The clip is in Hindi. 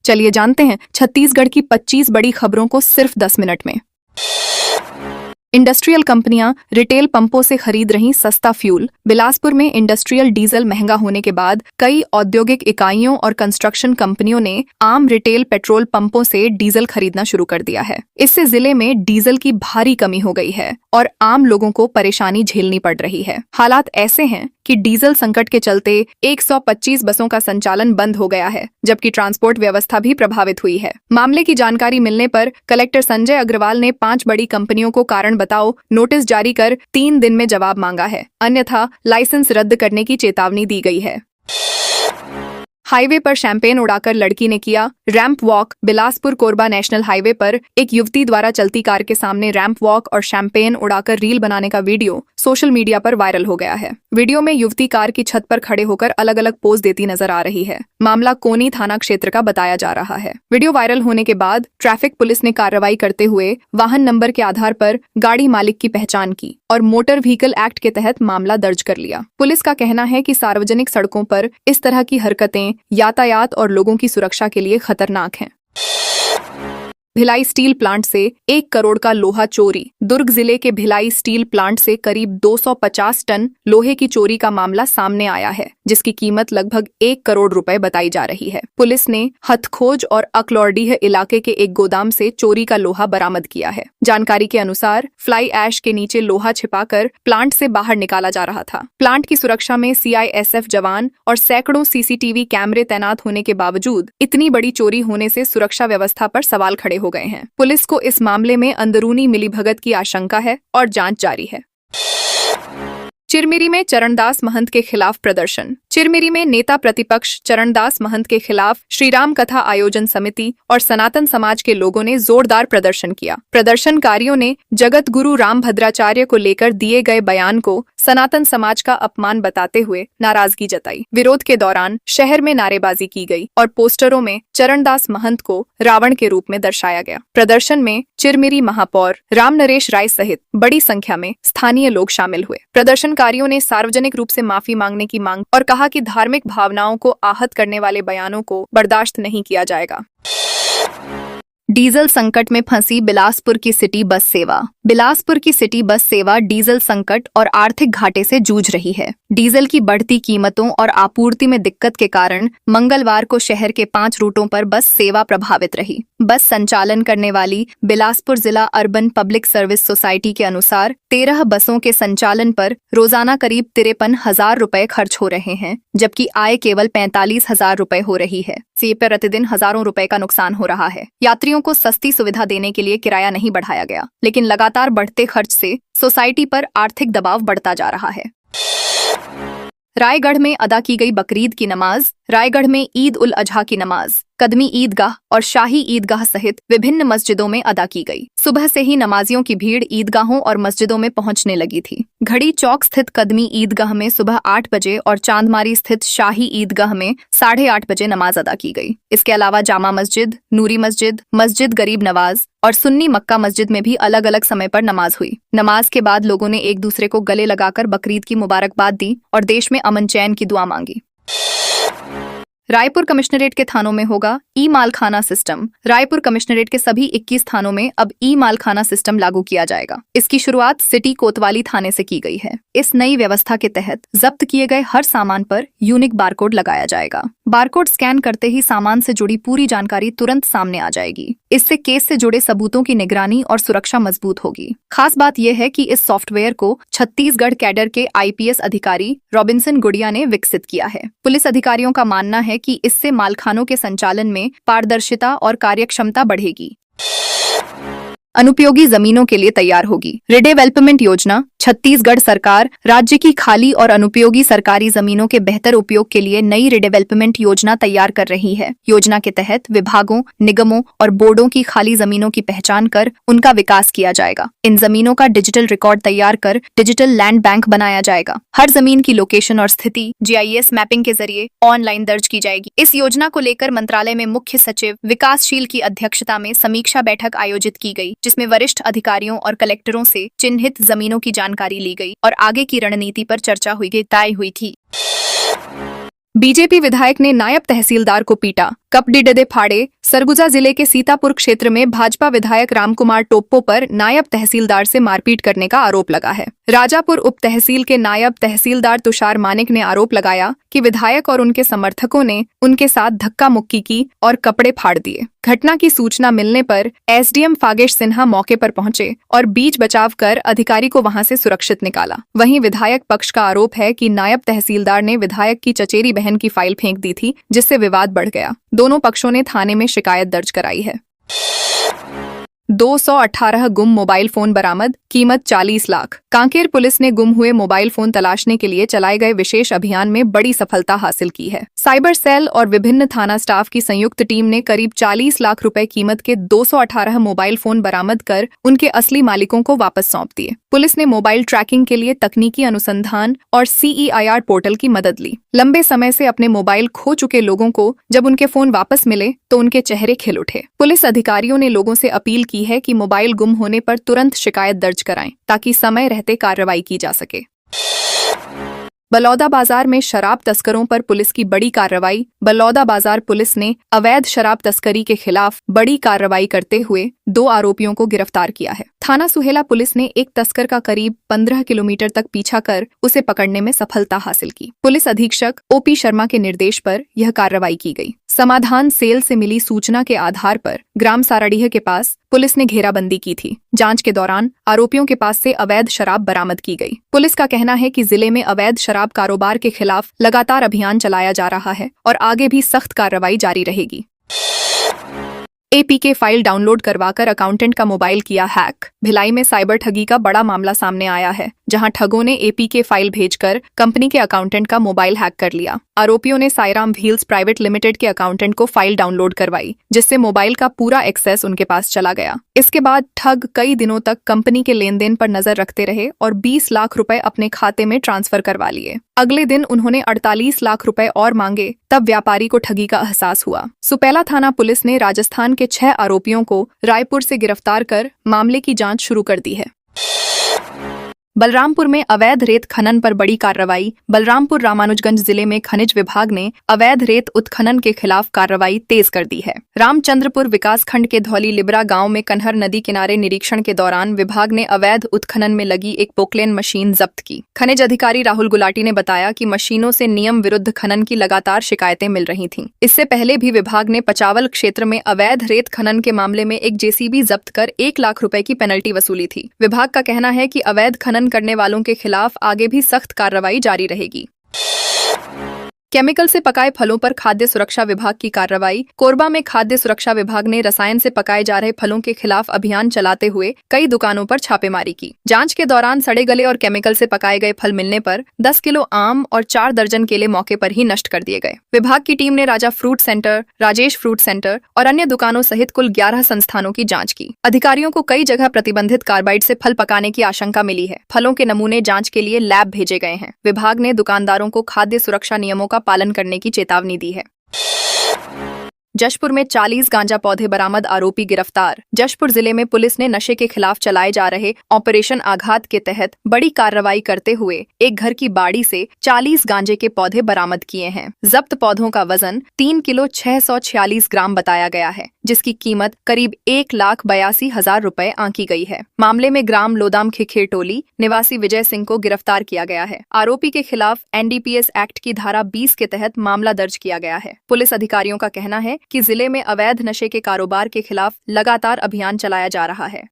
चलिए जानते हैं छत्तीसगढ़ की 25 बड़ी खबरों को सिर्फ 10 मिनट में। इंडस्ट्रियल कंपनियां रिटेल पंपों से खरीद रही सस्ता फ्यूल। बिलासपुर में इंडस्ट्रियल डीजल महंगा होने के बाद कई औद्योगिक इकाइयों और कंस्ट्रक्शन कंपनियों ने आम रिटेल पेट्रोल पंपों से डीजल खरीदना शुरू कर दिया है। इससे जिले में डीजल की भारी कमी हो गई है और आम लोगों को परेशानी झेलनी पड़ रही है। हालात ऐसे हैं कि डीजल संकट के चलते 125 बसों का संचालन बंद हो गया है, जबकि ट्रांसपोर्ट व्यवस्था भी प्रभावित हुई है। मामले की जानकारी मिलने पर कलेक्टर संजय अग्रवाल ने 5 बड़ी कंपनियों को कारण बताओ नोटिस जारी कर 3 दिन में जवाब मांगा है, अन्यथा लाइसेंस रद्द करने की चेतावनी दी गई है। हाईवे पर शैंपेन उड़ाकर लड़की ने किया ramp walk. Bilaspur Korba national highway पर एक युवती द्वारा चलती कार के सामने रैंप वॉक और शैंपेन उड़ाकर रील बनाने का वीडियो सोशल मीडिया पर वायरल हो गया है। वीडियो में युवती कार की छत पर खड़े होकर अलग अलग पोज देती नजर आ रही है। मामला कोनी थाना क्षेत्र का बताया जा रहा है। वीडियो वायरल होने के बाद ट्रैफिक पुलिस ने कार्रवाई करते हुए वाहन नंबर के आधार पर गाड़ी मालिक की पहचान की और मोटर व्हीकल एक्ट के तहत मामला दर्ज कर लिया। पुलिस का कहना है कि सार्वजनिक सड़कों पर इस तरह की हरकतें यातायात और लोगों की सुरक्षा के लिए खतरनाक हैं। भिलाई स्टील प्लांट से 1 करोड़ का लोहा चोरी। दुर्ग जिले के भिलाई स्टील प्लांट से करीब 250 टन लोहे की चोरी का मामला सामने आया है, जिसकी कीमत लगभग 1 करोड़ रुपए बताई जा रही है। पुलिस ने हथखोज और अकलौडीह इलाके के एक गोदाम से चोरी का लोहा बरामद किया है। जानकारी के अनुसार फ्लाई ऐश के नीचे लोहा छिपाकर प्लांट से बाहर निकाला जा रहा था। प्लांट की सुरक्षा में CISF जवान और सैकड़ों CCTV कैमरे तैनात होने के बावजूद इतनी बड़ी चोरी होने से सुरक्षा व्यवस्था पर सवाल खड़े हो गए हैं। पुलिस को इस मामले में अंदरूनी मिलीभगत की आशंका है और जांच जारी है। चिरमिरी में चरणदास महंत के खिलाफ प्रदर्शन। चिरमिरी में नेता प्रतिपक्ष चरणदास महंत के खिलाफ श्रीराम कथा आयोजन समिति और सनातन समाज के लोगों ने जोरदार प्रदर्शन किया। प्रदर्शनकारियों ने जगत गुरु रामभद्राचार्य को लेकर दिए गए बयान को सनातन समाज का अपमान बताते हुए नाराजगी जताई। विरोध के दौरान शहर में नारेबाजी की गई और पोस्टरों में चरणदास महंत को रावण के रूप में दर्शाया गया। प्रदर्शन में चिरमिरी महापौर राम नरेश राय सहित बड़ी संख्या में स्थानीय लोग शामिल हुए। प्रदर्शनकारियों ने सार्वजनिक रूप से माफी मांगने की मांग और कहा कि धार्मिक भावनाओं को आहत करने वाले बयानों को बर्दाश्त नहीं किया जाएगा। डीजल संकट में फंसी बिलासपुर की सिटी बस सेवा। बिलासपुर की सिटी बस सेवा डीजल संकट और आर्थिक घाटे से जूझ रही है। डीजल की बढ़ती कीमतों और आपूर्ति में दिक्कत के कारण मंगलवार को शहर के 5 रूटों पर बस सेवा प्रभावित रही। बस संचालन करने वाली बिलासपुर जिला अर्बन पब्लिक सर्विस सोसाइटी के अनुसार 13 बसों के संचालन पर रोजाना करीब 53,000 रुपए खर्च हो रहे हैं, जबकि आय केवल 45,000 रुपए हो रही है। से प्रतिदिन हजारों रुपए का नुकसान हो रहा है। यात्रियों को सस्ती सुविधा देने के लिए किराया नहीं बढ़ाया गया, लेकिन लगातार बढ़ते खर्च से सोसाइटी पर आर्थिक दबाव बढ़ता जा रहा है। रायगढ़ में अदा की गई बकरीद की नमाज। रायगढ़ में ईद उल अजहा की नमाज कदमी ईदगाह और शाही ईदगाह सहित विभिन्न मस्जिदों में अदा की गई। सुबह से ही नमाजियों की भीड़ ईदगाहों और मस्जिदों में पहुंचने लगी थी। घड़ी चौक स्थित कदमी ईदगाह में सुबह 8 बजे और चांदमारी स्थित शाही ईदगाह में 8:30 बजे नमाज अदा की गई। इसके अलावा जामा मस्जिद, नूरी मस्जिद, मस्जिद गरीब नवाज और सुन्नी मक्का मस्जिद में भी अलग अलग समय पर नमाज हुई। नमाज के बाद लोगों ने एक दूसरे को गले लगाकर बकरीद की मुबारकबाद दी और देश में अमन चैन की दुआ मांगी। रायपुर कमिश्नरेट के थानों में होगा ई मालखाना सिस्टम। रायपुर कमिश्नरेट के सभी 21 थानों में अब ई मालखाना सिस्टम लागू किया जाएगा। इसकी शुरुआत सिटी कोतवाली थाने से की गई है। इस नई व्यवस्था के तहत जब्त किए गए हर सामान पर यूनिक बारकोड लगाया जाएगा। बारकोड स्कैन करते ही सामान से जुड़ी पूरी जानकारी तुरंत सामने आ जाएगी। इससे केस से जुड़े सबूतों की निगरानी और सुरक्षा मजबूत होगी। खास बात यह है कि इस सॉफ्टवेयर को छत्तीसगढ़ कैडर के IPS अधिकारी रॉबिन्सन गुड़िया ने विकसित किया है। पुलिस अधिकारियों का मानना है कि इससे मालखानों के संचालन में पारदर्शिता और कार्यक्षमता बढ़ेगी। अनुपयोगी जमीनों के लिए तैयार होगी रिडेवलपमेंट योजना। छत्तीसगढ़ सरकार राज्य की खाली और अनुपयोगी सरकारी जमीनों के बेहतर उपयोग के लिए नई रिडेवलपमेंट योजना तैयार कर रही है। योजना के तहत विभागों, निगमों और बोर्डों की खाली जमीनों की पहचान कर उनका विकास किया जाएगा। इन जमीनों का डिजिटल रिकॉर्ड तैयार कर डिजिटल लैंड बैंक बनाया जाएगा। हर जमीन की लोकेशन और स्थिति GIS मैपिंग के जरिए ऑनलाइन दर्ज की जाएगी। इस योजना को लेकर मंत्रालय में मुख्य सचिव विकासशील की अध्यक्षता में समीक्षा बैठक आयोजित की गई, जिसमें वरिष्ठ अधिकारियों और कलेक्टरों से चिन्हित जमीनों की जानकारी ली गई और आगे की रणनीति पर चर्चा तय हुई थी। बीजेपी विधायक ने नायब तहसीलदार को पीटा। कपडिडे फाड़े। सरगुजा जिले के सीतापुर क्षेत्र में भाजपा विधायक रामकुमार टोप्पो पर नायब तहसीलदार से मारपीट करने का आरोप लगा है। राजापुर उप तहसील के नायब तहसीलदार तुषार मानिक ने आरोप लगाया कि विधायक और उनके समर्थकों ने उनके साथ धक्का मुक्की की और कपड़े फाड़ दिए। घटना की सूचना मिलने पर एसडीएम फागेश सिन्हा मौके पर पहुंचे और बीच बचाव कर अधिकारी को वहां से सुरक्षित निकाला। वहीं विधायक पक्ष का आरोप है कि नायब तहसीलदार ने विधायक की चचेरी बहन की फाइल फेंक दी थी, जिससे विवाद बढ़ गया। दोनों पक्षों ने थाने में शिकायत दर्ज कराई है। 218 गुम मोबाइल फोन बरामद, कीमत 40 लाख। कांकेर पुलिस ने गुम हुए मोबाइल फोन तलाशने के लिए चलाए गए विशेष अभियान में बड़ी सफलता हासिल की है। साइबर सेल और विभिन्न थाना स्टाफ की संयुक्त टीम ने करीब 40 लाख रुपए कीमत के 218 मोबाइल फोन बरामद कर उनके असली मालिकों को वापस सौंप दिए। पुलिस ने मोबाइल ट्रैकिंग के लिए तकनीकी अनुसंधान और CEIR पोर्टल की मदद ली। लंबे समय से अपने मोबाइल खो चुके लोगों को जब उनके फोन वापस मिले तो उनके चेहरे खिल उठे। पुलिस अधिकारियों ने लोगों से अपील की है कि मोबाइल गुम होने पर तुरंत शिकायत दर्ज कराएं ताकि समय रहते कार्रवाई की जा सके। बलौदा बाजार में शराब तस्करों पर पुलिस की बड़ी कार्रवाई। बलौदा बाजार पुलिस ने अवैध शराब तस्करी के खिलाफ बड़ी कार्रवाई करते हुए 2 आरोपियों को गिरफ्तार किया है। थाना सुहेला पुलिस ने एक तस्कर का करीब 15 किलोमीटर तक पीछा कर उसे पकड़ने में सफलता हासिल की। पुलिस अधीक्षक OP शर्मा के निर्देश पर यह कार्रवाई की गई। समाधान सेल से मिली सूचना के आधार पर ग्राम साराडीह के पास पुलिस ने घेराबंदी की थी। जांच के दौरान आरोपियों के पास से अवैध शराब बरामद की गई। पुलिस का कहना है कि जिले में अवैध शराब कारोबार के खिलाफ लगातार अभियान चलाया जा रहा है और आगे भी सख्त कार्रवाई जारी रहेगी। APK फाइल डाउनलोड करवाकर अकाउंटेंट का मोबाइल किया हैक। भिलाई में साइबर ठगी का बड़ा मामला सामने आया है, जहां ठगों ने APK फाइल भेजकर कंपनी के अकाउंटेंट का मोबाइल हैक कर लिया। आरोपियों ने साईराम व्हील्स प्राइवेट लिमिटेड के अकाउंटेंट को फाइल डाउनलोड करवाई, जिससे मोबाइल का पूरा एक्सेस उनके पास चला गया। इसके बाद ठग कई दिनों तक कंपनी के लेन देन पर नजर रखते रहे और 20 लाख रुपए अपने खाते में ट्रांसफर करवा लिए। अगले दिन उन्होंने 48 लाख रुपए और मांगे, तब व्यापारी को ठगी का एहसास हुआ। सुपेला थाना पुलिस ने राजस्थान के 6 आरोपियों को रायपुर से गिरफ्तार कर मामले की जांच शुरू कर दी है। बलरामपुर में अवैध रेत खनन पर बड़ी कार्रवाई। बलरामपुर रामानुजगंज जिले में खनिज विभाग ने अवैध रेत उत्खनन के खिलाफ कार्रवाई तेज कर दी है। रामचंद्रपुर विकासखंड के धौली लिबरा गांव में कन्हर नदी किनारे निरीक्षण के दौरान विभाग ने अवैध उत्खनन में लगी एक पोकलेन मशीन जब्त की। खनिज अधिकारी राहुल गुलाटी ने बताया कि मशीनों से नियम विरुद्ध खनन की लगातार शिकायतें मिल रही थीं। इससे पहले भी विभाग ने पचावल क्षेत्र में अवैध रेत खनन के मामले में एक JCB जब्त कर 1 लाख रुपए की पेनल्टी वसूली थी। विभाग का कहना है कि अवैध खनन करने वालों के खिलाफ आगे भी सख्त कार्रवाई जारी रहेगी। केमिकल से पकाए फलों पर खाद्य सुरक्षा विभाग की कार्रवाई। कोरबा में खाद्य सुरक्षा विभाग ने रसायन से पकाए जा रहे फलों के खिलाफ अभियान चलाते हुए कई दुकानों पर छापेमारी की। जांच के दौरान सड़े गले और केमिकल से पकाए गए फल मिलने पर 10 किलो आम और 4 दर्जन केले मौके पर ही नष्ट कर दिए गए। विभाग की टीम ने Raja fruit centre, Rajesh fruit centre और अन्य दुकानों सहित कुल 11 संस्थानों की जाँच की। अधिकारियों को कई जगह प्रतिबंधित कार्बाइड से फल पकाने की आशंका मिली है। फलों के नमूने जाँच के लिए लैब भेजे गए हैं। विभाग ने दुकानदारों को खाद्य सुरक्षा नियमों का पालन करने की चेतावनी दी है। जशपुर में 40 गांजा पौधे बरामद, आरोपी गिरफ्तार। जशपुर जिले में पुलिस ने नशे के खिलाफ चलाए जा रहे ऑपरेशन आघात के तहत बड़ी कार्रवाई करते हुए एक घर की बाड़ी से 40 गांजे के पौधे बरामद किए हैं। जब्त पौधों का वजन 3 किलो 646 ग्राम बताया गया है, जिसकी कीमत करीब 1,82,000 रुपए आंकी गई है। मामले में ग्राम लोदाम खिखेर टोली निवासी विजय सिंह को गिरफ्तार किया गया है। आरोपी के खिलाफ NDPS एक्ट की धारा 20 के तहत मामला दर्ज किया गया है। पुलिस अधिकारियों का कहना है कि जिले में अवैध नशे के कारोबार के खिलाफ लगातार अभियान चलाया जा रहा है।